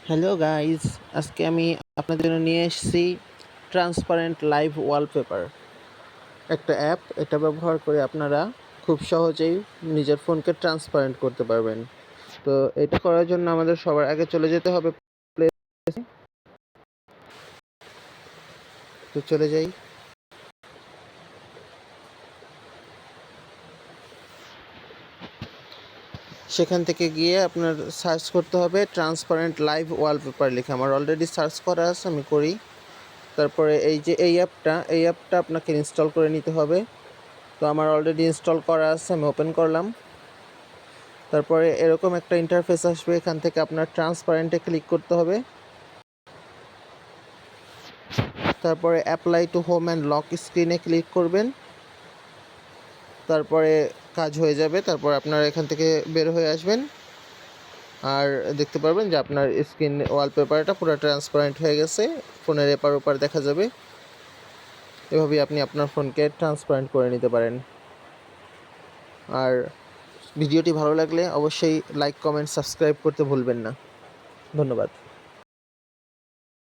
Hello guys, আজকে আমি আপনাদের জন্য নিয়ে এসেছি ট্রান্সপারেন্ট লাইভ ওয়ালপেপার একটা অ্যাপ। এটা ব্যবহার করে আপনারা খুব সহজেই নিজের ফোনকে ট্রান্সপারেন্ট করতে পারবেন। তো এটা করার জন্য আমাদের সবার আগে চলে যেতে হবে প্লে। তো চলে যাই। সেখান থেকে গিয়ে আপনার সার্চ করতে হবে ট্রান্সপারেন্ট লাইভ ওয়ালপেপার লিখে। আমার অলরেডি সার্চ করা আছে, আমি করি। তারপরে এই যে এই অ্যাপটা আপনাকে ইনস্টল করে নিতে হবে। তো আমার অলরেডি ইনস্টল করা আছে, আমি ওপেন করলাম। তারপরে এরকম একটা ইন্টারফেস আসবে, এখান থেকে আপনার ট্রান্সপারেন্টে ক্লিক করতে হবে। তারপরে apply to home and lock স্ক্রিনে ক্লিক করবেন। তারপরে কাজ হয়ে যাবে। তারপর আপনারা এখান থেকে বের হয়ে আসবেন আর দেখতে পারবেন যে আপনার স্ক্রিন ওয়ালপেপারটা পুরো ট্রান্সপারেন্ট হয়ে গেছে, ফোনের এপার ওপার দেখা যাবে। এভাবেই আপনি আপনার ফোনকে ট্রান্সপারেন্ট করে নিতে পারেন। আর ভিডিওটি ভালো লাগলে অবশ্যই লাইক, কমেন্ট, সাবস্ক্রাইব করতে ভুলবেন না। ধন্যবাদ।